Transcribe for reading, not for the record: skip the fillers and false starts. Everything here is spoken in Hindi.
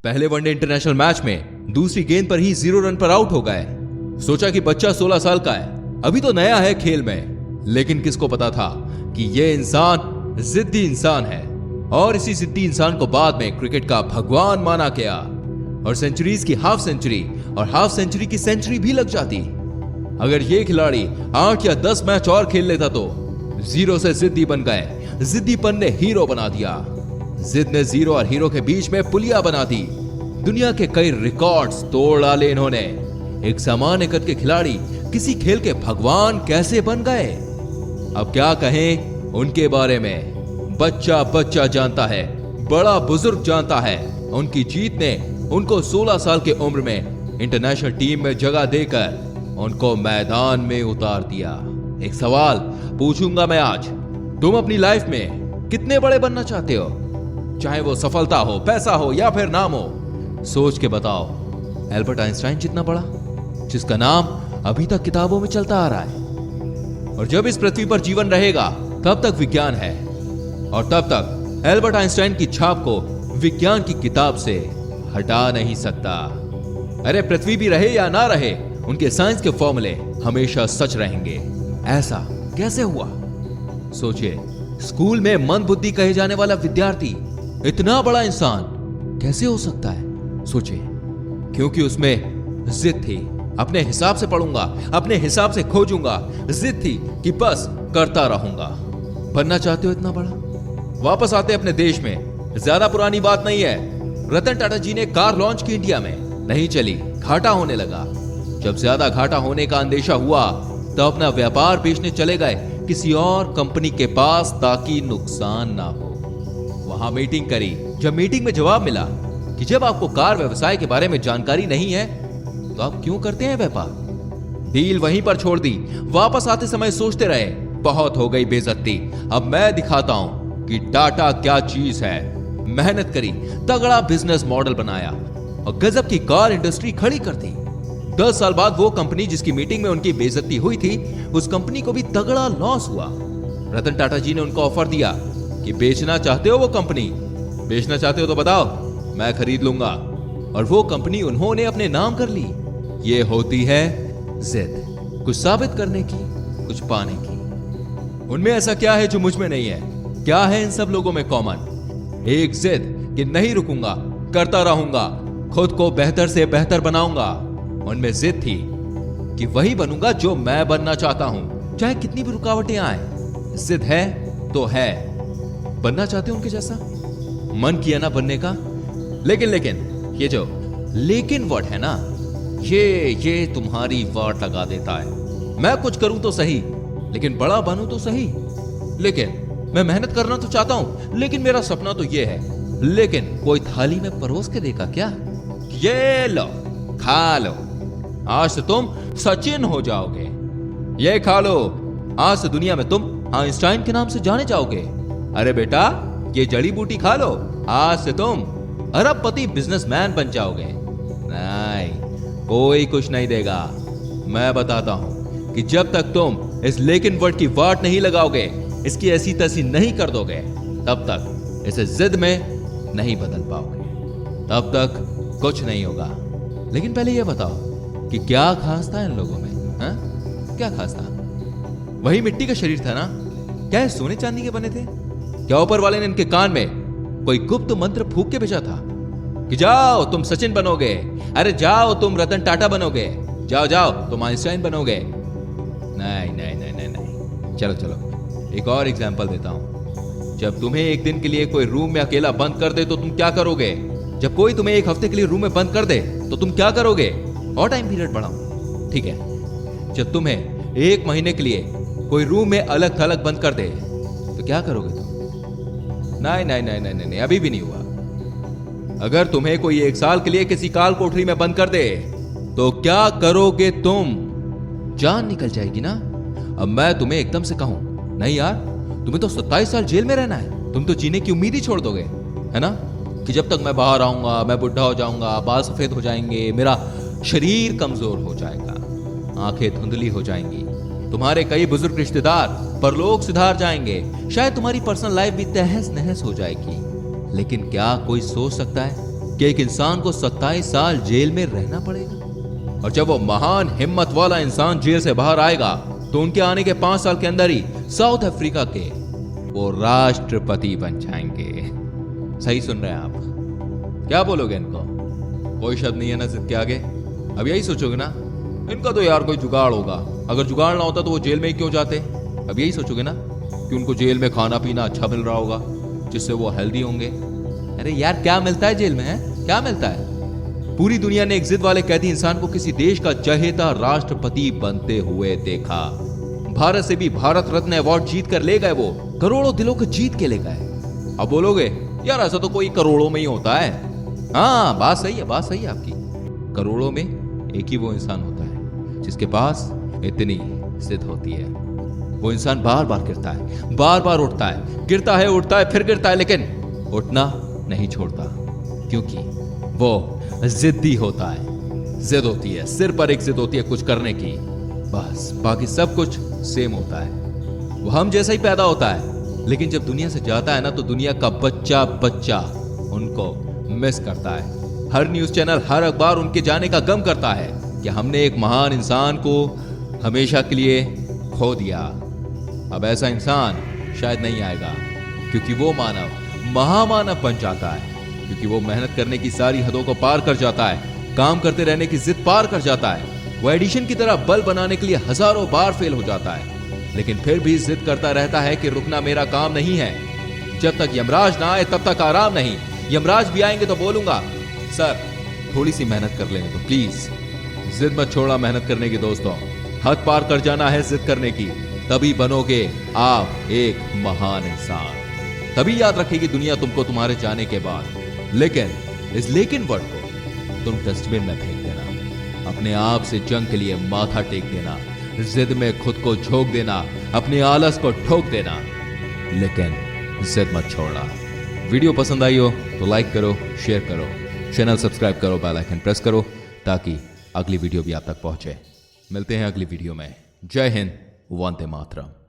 पहले वनडे इंटरनेशनल मैच में दूसरी गेंद पर ही 0 रन पर आउट हो गए। सोचा कि बच्चा 16 साल का है, अभी तो नया है खेल में, लेकिन किसको पता था कि यह इंसान जिद्दी इंसान है और इसी जिद्दी इंसान को बाद में क्रिकेट का भगवान माना गया और सेंचुरीज की हाफ सेंचुरी और हाफ सेंचुरी की सेंचुरी भी लग जाती। अगर ये खिलाड़ी 8 या 10 मैच और खेल लेता तो 0 से जिद्दी बन गए। जिद्दीपन ने हीरो बना दिया। जिद ने जीरो और हीरो के बीच में पुलिया बना दी। दुनिया के कई रिकॉर्ड्स तोड़ डाले इन्होंने। एक सामान्य कद के खिलाड़ी किसी खेल के भगवान कैसे बन गए? अब क्या कहें उनके बारे में। बच्चा बच्चा जानता है, बड़ा बुजुर्ग जानता है। उनकी जीत ने उनको 16 साल की उम्र में इंटरनेशनल टीम में जगह देकर उनको मैदान में उतार दिया। एक सवाल पूछूंगा मैं आज, तुम अपनी लाइफ में कितने बड़े बनना चाहते हो? चाहे वो सफलता हो, पैसा हो या फिर नाम हो, सोच के बताओ। एल्बर्ट आइंस्टाइन जितना बड़ा, जिसका नाम अभी तक किताबों में चलता आ रहा है। और जब इस पृथ्वी पर जीवन रहेगा तब तक विज्ञान है और तब तक एल्बर्ट आइंस्टाइन की छाप को विज्ञान की किताब से हटा नहीं सकता। अरे पृथ्वी भी रहे या ना रहे, उनके साइंस के फॉर्मूले हमेशा सच रहेंगे। ऐसा कैसे हुआ? सोचिए, स्कूल में मंद बुद्धि कहे जाने वाला विद्यार्थी इतना बड़ा इंसान कैसे हो सकता है? सोचिए, क्योंकि उसमें जिद थी। अपने हिसाब से पढ़ूंगा, अपने हिसाब से खोजूंगा। जिद थी कि बस करता रहूंगा। बनना चाहते हो इतना बड़ा? वापस आते अपने देश में। ज्यादा पुरानी बात नहीं है। रतन टाटा जी ने कार लॉन्च की इंडिया में, नहीं चली, घाटा होने लगा। जब ज्यादा घाटा होने का अंदेशा हुआ तो अपना व्यापार बेचने चले गए किसी और कंपनी के पास ताकि नुकसान ना हो। वहां मीटिंग करी। जब मीटिंग में जवाब मिला कि जब आपको कार व्यवसाय के बारे में जानकारी नहीं है तो आप क्यों करते हैं व्यापार, डील वहीं पर छोड़ दी। वापस आते समय सोचते रहे, बहुत हो गई बेइज्जती, अब मैं दिखाता हूं कि टाटा क्या चीज है। मेहनत करी, तगड़ा बिजनेस मॉडल बनाया और गजब की कार इंडस्ट्री खड़ी कर दी। 10 साल बाद वो कंपनी जिसकी मीटिंग में उनकी बेइज्जती हुई थी, उस कंपनी को भी तगड़ा लॉस हुआ। रतन टाटा जी ने उनको ऑफर दिया कि बेचना चाहते हो वो कंपनी, बेचना चाहते हो तो बताओ, मैं खरीद लूंगा। और वो कंपनी उन्होंने अपने नाम कर ली। ये होती है जिद, कुछ साबित करने की, कुछ पाने की। उनमें ऐसा क्या है जो मुझ में नहीं है? क्या है इन सब लोगों में कॉमन? एक जिद कि नहीं रुकूंगा, करता रहूंगा, खुद को बेहतर से बेहतर बनाऊंगा। उनमें जिद थी कि वही बनूंगा जो मैं बनना चाहता हूं, चाहे कितनी भी रुकावटें आए। जिद है तो है। बनना चाहते हो उनके जैसा? मन किया ना बनने का, लेकिन ये जो लेकिन वर्ड है ना, ये तुम्हारी वाट लगा देता है। मैं कुछ करूं तो सही, लेकिन बड़ा बनूं तो सही। लेकिन मैं मेहनत करना तो चाहता हूं, लेकिन मेरा सपना तो ये है। लेकिन कोई थाली में परोस के देगा क्या? ये लो, खा लो, आज से तुम सचिन हो जाओगे। ये खा लो, आज से दुनिया में तुम आइंस्टाइन के नाम से जाने जाओगे। अरे बेटा, ये जड़ी बूटी खा लो, आज से तुम अरबपति बिजनेसमैन बन जाओगे। नहीं, कोई कुछ नहीं देगा। मैं बताता हूं कि जब तक तुम इस लेकिन वर्ड की वाट नहीं लगाओगे, इसकी ऐसी तैसी नहीं कर दोगे, तब तक इसे जिद में नहीं बदल पाओगे, तब तक कुछ नहीं होगा। लेकिन पहले यह बताओ कि क्या खास था इन लोगों में? हा? क्या खास था? वही मिट्टी का शरीर था ना? क्या सोने चांदी के बने थे? क्या ऊपर वाले ने इनके कान में कोई गुप्त मंत्र फूंक के भेजा था कि जाओ तुम सचिन बनोगे, अरे जाओ तुम रतन टाटा बनोगे, जाओ जाओ तुम आइंस्टाइन बनोगे? नहीं नहीं नहीं नहीं नहीं। चलो एक और एग्जांपल देता हूं। जब तुम्हें एक दिन के लिए कोई रूम में अकेला बंद कर दे तो तुम क्या करोगे? जब कोई तुम्हें एक हफ्ते के लिए रूम में बंद कर दे तो तुम क्या करोगे? और टाइम पीरियड बढ़ाओ, ठीक है। जब तुम्हें 1 महीने के लिए कोई रूम में अलग थलग बंद कर दे तो क्या करोगे तुम? नहीं नहीं नहीं नहीं नहीं, अभी भी नहीं हुआ। अगर तुम्हें कोई 1 साल के लिए किसी काल कोठरी में बंद कर दे तो क्या करोगे तुम? जान निकल जाएगी ना। अब मैं तुम्हें एकदम से कहूं, नहीं यार, तुम्हें तो 27 साल जेल में रहना है, तुम तो जीने की उम्मीद ही छोड़ दोगे, है ना? कि जब तक मैं बाहर आऊंगा मैं बुढ़ा हो जाऊंगा, बाल सफेद हो जाएंगे, मेरा शरीर कमजोर हो जाएगा, आंखें धुंधली हो जाएंगी, तुम्हारे कई बुजुर्ग रिश्तेदार परलोक सिधार जाएंगे, शायद तुम्हारी पर्सनल लाइफ भी तहस नहस हो जाएगी। लेकिन क्या कोई सोच सकता है कि एक इंसान को 27 साल जेल में रहना पड़ेगा। और जब वो महान हिम्मत वाला इंसान जेल से बाहर आएगा तो उनके आने के 5 साल के अंदर ही साउथ अफ्रीका के वो राष्ट्रपति बन जाएंगे। सही सुन रहे हैं आप? क्या बोलोगे इनको? कोई शब्द नहीं है ना जिद के आगे? अब यही सोचोगे ना, इनका तो यार कोई जुगाड़ होगा, अगर जुगाड़ ना होता तो वो जेल में ही क्यों जाते? अब यही सोचोगे ना कि उनको जेल में खाना पीना अच्छा मिल रहा होगा जिससे वो हेल्दी होंगे। अरे यार क्या मिलता है जेल में? है क्या मिलता है? पूरी दुनिया ने एक जिद वाले कैदी इंसान को किसी देश का चहेता राष्ट्रपति बनते हुए देखा। भारत से भी भारत रत्न अवार्ड जीत कर ले गए, वो करोड़ों दिलों को जीत के ले गए। अब बोलोगे यार ऐसा तो कोई करोड़ों में ही होता है। हाँ बात सही है आपकी। करोड़ों में एक ही वो इंसान होता है जिसके पास इतनी जिद होती है। वो इंसान बार बार गिरता है, बार बार उठता है, गिरता है उठता है फिर गिरता है, लेकिन उठना नहीं छोड़ता क्योंकि वो जिद्दी होता है। जिद होती है, सिर पर एक जिद होती है कुछ करने की, बस बाकी सब कुछ सेम होता है। वो हम जैसा ही पैदा होता है, लेकिन जब दुनिया से जाता है ना तो दुनिया का बच्चा बच्चा उनको मिस करता है। हर न्यूज चैनल, हर अखबार उनके जाने का गम करता है कि हमने एक महान इंसान को हमेशा के लिए खो दिया। अब ऐसा इंसान शायद नहीं आएगा क्योंकि वो मानव महामानव बन जाता है, क्योंकि वो मेहनत करने की सारी हदों को पार कर जाता है, काम करते रहने की जिद पार कर जाता है। वो एडिशन की तरह बल बनाने के लिए हजारों बार फेल हो जाता है, लेकिन फिर भी जिद करता रहता है कि रुकना मेरा काम नहीं है। जब तक यमराज ना आए तब तक आराम नहीं। यमराज भी आएंगे तो बोलूंगा सर थोड़ी सी मेहनत कर लेंगे तो प्लीज। जिद मत छोड़ा मेहनत करने की दोस्तों, हद पार कर जाना है जिद करने की, तभी बनोगे आप एक महान इंसान। तभी याद रखेगी दुनिया तुमको तुम्हारे जाने के बाद। लेकिन इस लेकिन वर्ड को तुम डस्टबिन में फेंक देना, अपने आप से जंग के लिए माथा टेक देना, जिद में खुद को झोंक देना, अपने आलस को ठोक देना, लेकिन जिद मत छोड़ना। वीडियो पसंद आई हो तो लाइक करो, शेयर करो, चैनल सब्सक्राइब करो, बेल आइकन प्रेस करो ताकि अगली वीडियो भी आप तक पहुंचे। मिलते हैं अगली वीडियो में। जय हिंद, वंदे मातरम।